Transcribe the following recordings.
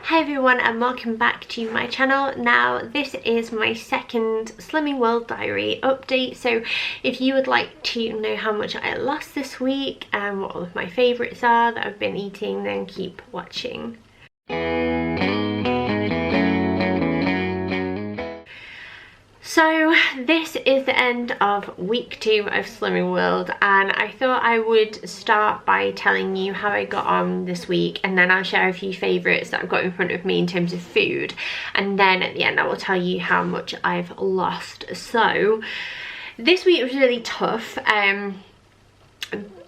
Hi everyone and welcome back to my channel. Now this is my second Slimming World Diary update, so if you would like to know how much I lost this week and what all of my favourites are that I've been eating, then keep watching. So this is the end of week 2 of Slimming World, and I thought I would start by telling you how I got on this week, and then I'll share a few favourites that I've got in front of me in terms of food, and then at the end I will tell you how much I've lost. So this week was really tough,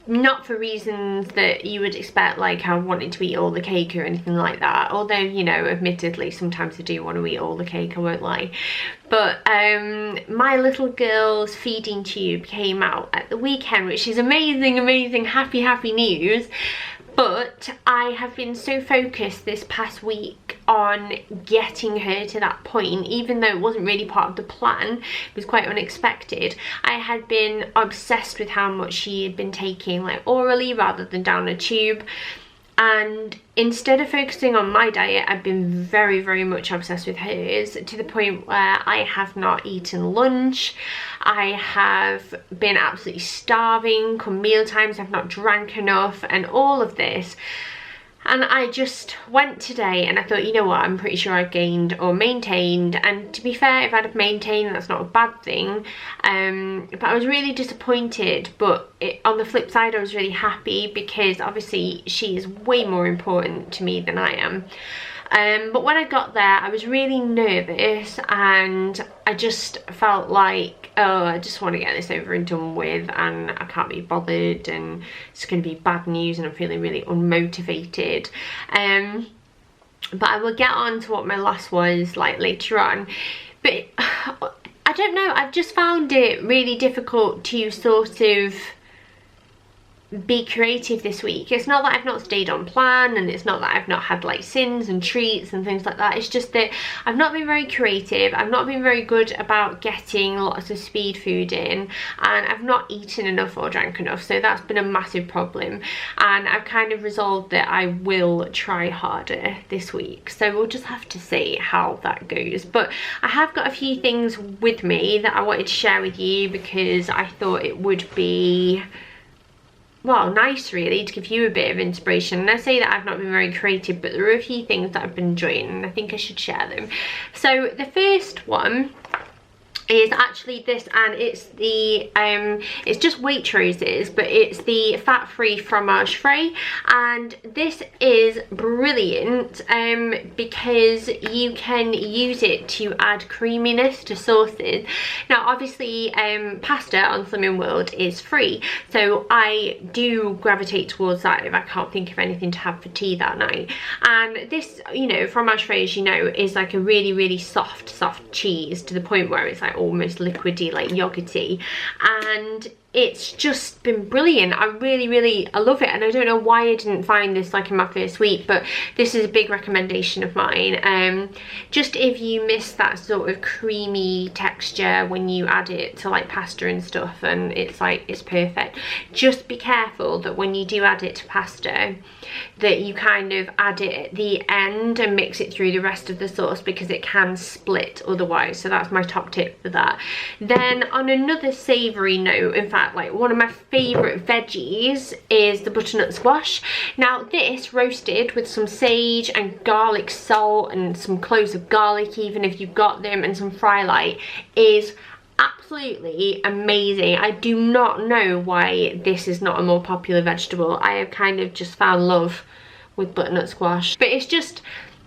not for reasons that you would expect, like I wanted to eat all the cake or anything like that, although, you know, admittedly sometimes I do want to eat all the cake, I won't lie. But my little girl's feeding tube came out at the weekend, which is amazing, happy news. But I have been so focused this past week on getting her to that point, even though it wasn't really part of the plan, it was quite unexpected. I had been obsessed with how much she had been taking, like orally rather than down a tube. And instead of focusing on my diet, I've been very much obsessed with hers, to the point where I have not eaten lunch. I have been absolutely starving. Come meal times, I've not drank enough and all of this. And I just went today and I thought, you know what, I'm pretty sure I've gained or maintained. And to be fair, if I'd have maintained, that's not a bad thing. But I was really disappointed. But on the flip side, I was really happy because obviously she is way more important to me than I am. But when I got there, I was really nervous and I just felt like, oh, I just want to get this over and done with, and I can't be bothered, and it's going to be bad news, and I'm feeling really unmotivated. But I will get on to what my loss was like later on. But I don't know, I've just found it really difficult to sort of be creative this week. It's not that I've not stayed on plan, and it's not that I've not had like sins and treats and things like that. It's just that I've not been very creative. I've not been very good about getting lots of speed food in, and I've not eaten enough or drank enough, so that's been a massive problem. And I've kind of resolved that I will try harder this week, so we'll just have to see how that goes. But I have got a few things with me that I wanted to share with you because I thought it would be, well, nice really to give you a bit of inspiration. And I say that I've not been very creative, but there are a few things that I've been enjoying and I think I should share them. So the first one is actually this, and it's the it's just Waitrose's, but it's the fat-free fromage frais, and this is brilliant because you can use it to add creaminess to sauces. Now obviously pasta on Slimming World is free, so I do gravitate towards that if I can't think of anything to have for tea that night. And this, you know, fromage frais, you know, is like a really soft cheese, to the point where it's like almost liquidy, like yogurty, and it's just been brilliant. I really love it, and I don't know why I didn't find this like in my first week, but this is a big recommendation of mine. Just if you miss that sort of creamy texture when you add it to like pasta and stuff, and it's like, it's perfect. Just be careful that when you do add it to pasta, that you kind of add it at the end and mix it through the rest of the sauce, because it can split otherwise. So that's my top tip for that. Then on another savoury note, in fact, like one of my favourite veggies is the butternut squash. Now this roasted with some sage and garlic salt and some cloves of garlic, even if you've got them, and some fry light, is absolutely amazing. I do not know why this is not a more popular vegetable. I have kind of just found love with butternut squash, but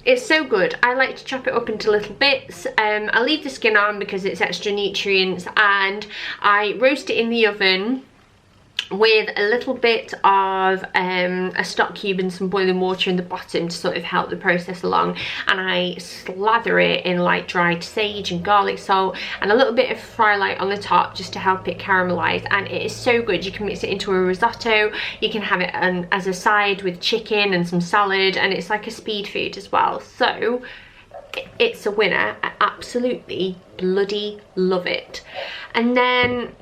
it's so good. I like to chop it up into little bits. I leave the skin on because it's extra nutrients, and I roast it in the oven with a little bit of a stock cube and some boiling water in the bottom to sort of help the process along, and I slather it in like dried sage and garlic salt and a little bit of fry light on the top just to help it caramelize, and it is so good. You can mix it into a risotto, you can have it as a side with chicken and some salad, and it's like a speed food as well. So it's a winner. I absolutely bloody love it. And then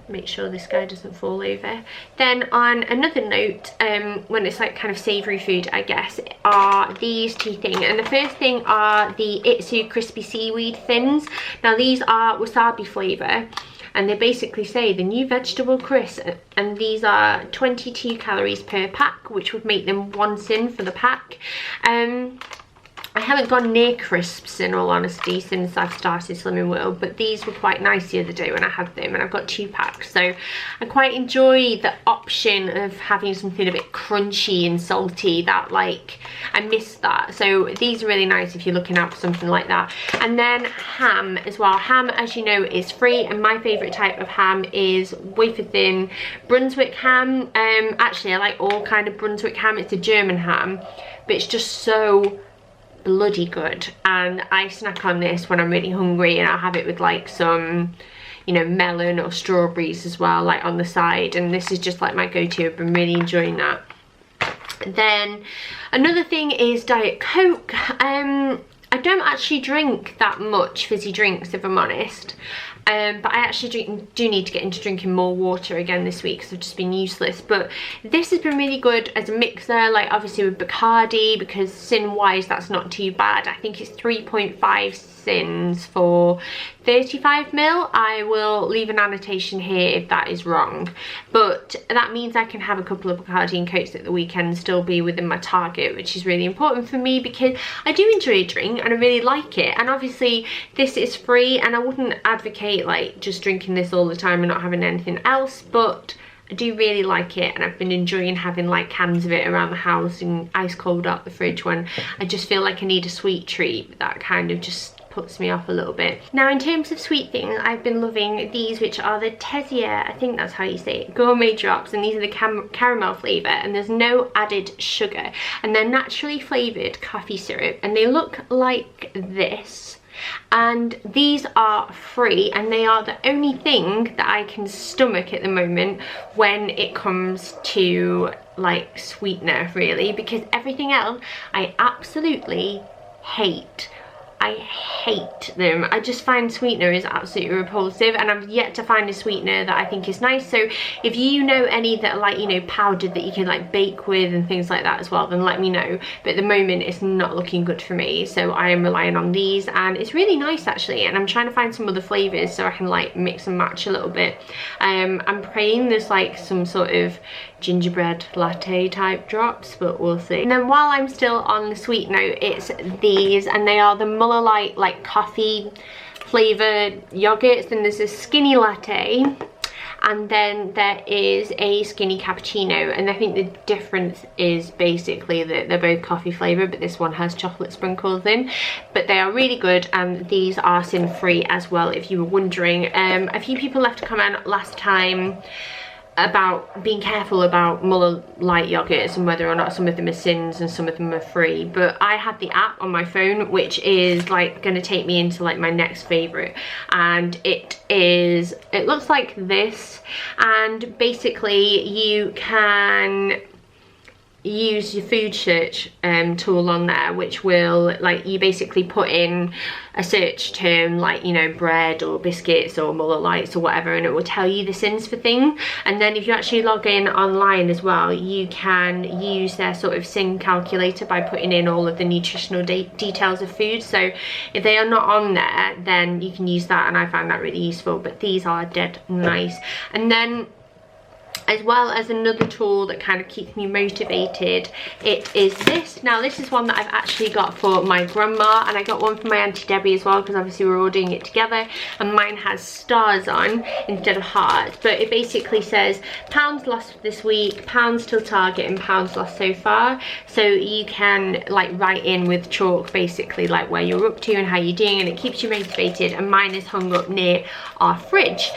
make sure this guy doesn't fall over. Then on another note, when it's like kind of savoury food, I guess, are these two things. And the first thing are the Itsu crispy seaweed thins. Now these are wasabi flavour, and they basically say the new vegetable crisp, and these are 22 calories per pack, which would make them 1 sin for the pack. I haven't gone near crisps, in all honesty, since I've started Slimming World, but these were quite nice the other day when I had them, and I've got 2 packs, so I quite enjoy the option of having something a bit crunchy and salty. That, like, I miss that, so these are really nice if you're looking out for something like that. And then ham as well. Ham, as you know, is free, and my favourite type of ham is wafer thin Brunswick ham. Actually, I like all kind of Brunswick ham. It's a German ham, but it's just so bloody good, and I snack on this when I'm really hungry, and I'll have it with like some, you know, melon or strawberries as well, like on the side, and this is just like my go-to. I've been really enjoying that. Then another thing is Diet Coke. I don't actually drink that much fizzy drinks, if I'm honest. But I actually do need to get into drinking more water again this week, because I've just been useless. But this has been really good as a mixer, like obviously with Bacardi, because sin wise that's not too bad. I think it's 3.5 sins for 35 ml. I will leave an annotation here if that is wrong, but that means I can have a couple of Bacardi and Cokes at the weekend and still be within my target, which is really important for me because I do enjoy a drink and I really like it. And obviously this is free, and I wouldn't advocate like just drinking this all the time and not having anything else, but I do really like it, and I've been enjoying having like cans of it around the house and ice cold out the fridge when I just feel like I need a sweet treat. That kind of just puts me off a little bit. Now in terms of sweet things, I've been loving these, which are the Tessier, I think that's how you say it, gourmet drops, and these are the caramel flavour, and there's no added sugar, and they're naturally flavoured coffee syrup, and they look like this. And these are free, and they are the only thing that I can stomach at the moment when it comes to like sweetener, really, because everything else I absolutely hate. I hate them. I just find sweetener is absolutely repulsive, and I've yet to find a sweetener that I think is nice. So if you know any that are like, you know, powdered that you can like bake with and things like that as well, then let me know. But at the moment it's not looking good for me, so I am relying on these, and it's really nice actually, and I'm trying to find some other flavours so I can like mix and match a little bit. I'm praying there's like some sort of gingerbread latte type drops, but we'll see. And then while I'm still on the sweet note, it's these, and they are the Muller Light like coffee flavoured yogurts, and there's a skinny latte, and then there is a skinny cappuccino, and I think the difference is basically that they're both coffee flavoured, but this one has chocolate sprinkles in. But they are really good, and these are sin free as well, if you were wondering. A few people left a comment last time about being careful about Muller Light yogurts and whether or not some of them are sins and some of them are free, but I have the app on my phone, which is like going to take me into like my next favourite, and it looks like this, and basically you can use your food search tool on there, which will like, you basically put in a search term like, you know, bread or biscuits or Muller Lights or whatever, and it will tell you the sins for things. And then if you actually log in online as well, you can use their sort of sin calculator by putting in all of the nutritional details of food. So if they are not on there, then you can use that, and I find that really useful. But these are dead nice. And then as well as another tool that kind of keeps me motivated, it is this. Now this is one that I've actually got for my grandma, and I got one for my Auntie Debbie as well, because obviously we're all doing it together, and mine has stars on instead of hearts. But it basically says pounds lost this week, pounds till target, and pounds lost so far. So you can like write in with chalk basically like where you're up to and how you're doing, and it keeps you motivated. And mine is hung up near our fridge.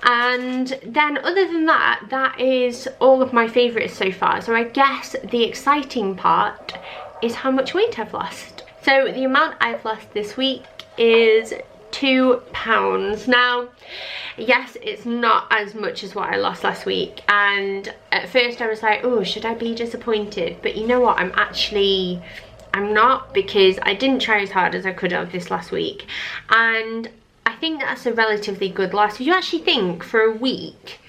And then other than that, that is all of my favourites so far. So I guess the exciting part is how much weight I've lost. So the amount I've lost this week is 2 pounds. Now, yes, it's not as much as what I lost last week, and at first I was like, oh, should I be disappointed? But you know what, I'm not, because I didn't try as hard as I could have this last week, and I think that's a relatively good loss. If you actually think for a week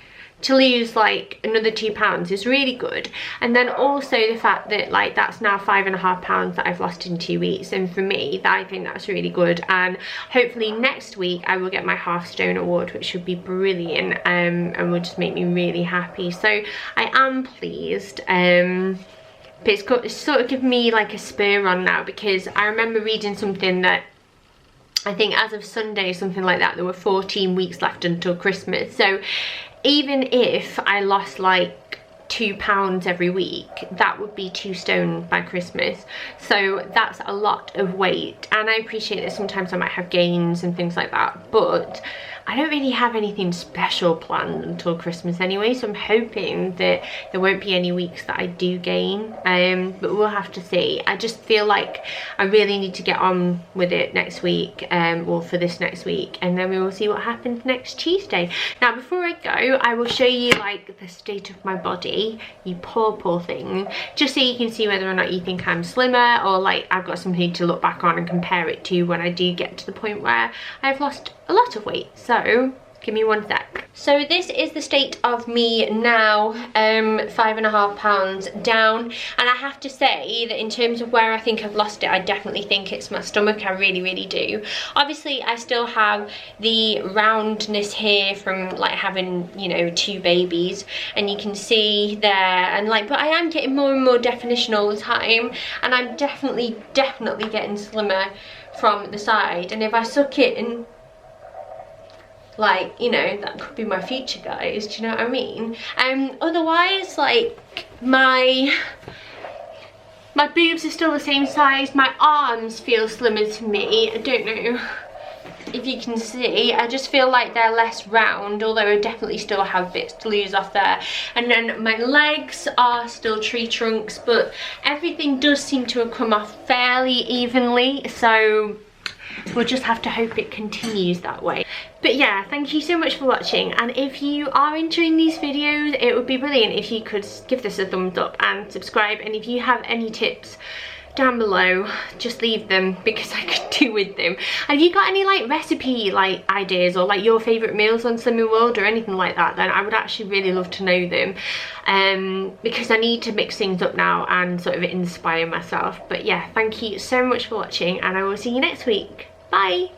to lose like another £2 is really good. And then also the fact that like that's now £5.5 that I've lost in 2 weeks, and for me I think that's really good. And hopefully next week I will get my half stone award, which would be brilliant, and will just make me really happy. So I am pleased. But it's sort of given me like a spur on now, because I remember reading something that I think as of Sunday, something like that, there were 14 weeks left until Christmas. So even if I lost like £2 every week, that would be 2 stone by Christmas. So that's a lot of weight, and I appreciate that sometimes I might have gains and things like that, but I don't really have anything special planned until Christmas anyway, so I'm hoping that there won't be any weeks that I do gain, but we'll have to see. I just feel like I really need to get on with it next week, or for this next week, and then we will see what happens next Tuesday. Now before I go, I will show you like the state of my body, you poor thing, just so you can see whether or not you think I'm slimmer, or like I've got something to look back on and compare it to when I do get to the point where I've lost a lot of weight. So give me 1 sec. So this is the state of me now, £5.5 down, and I have to say that in terms of where I think I've lost it, I definitely think it's my stomach. I really do. Obviously I still have the roundness here from like having, you know, 2 babies, and you can see there, and like, but I am getting more and more definition all the time, and I'm definitely getting slimmer from the side. And if I suck it and like, you know, that could be my future, guys, do you know what I mean? Otherwise, like, my boobs are still the same size, my arms feel slimmer to me. I don't know if you can see, I just feel like they're less round, although I definitely still have bits to lose off there. And then my legs are still tree trunks, but everything does seem to have come off fairly evenly, so we'll just have to hope it continues that way. But yeah, thank you so much for watching, and if you are enjoying these videos, it would be brilliant if you could give this a thumbs up and subscribe. And if you have any tips down below, just leave them, because I could do with them. And if you got any like recipe like ideas, or like your favourite meals on Slimming World or anything like that, then I would actually really love to know them, because I need to mix things up now and sort of inspire myself. But yeah, thank you so much for watching, and I will see you next week. Bye.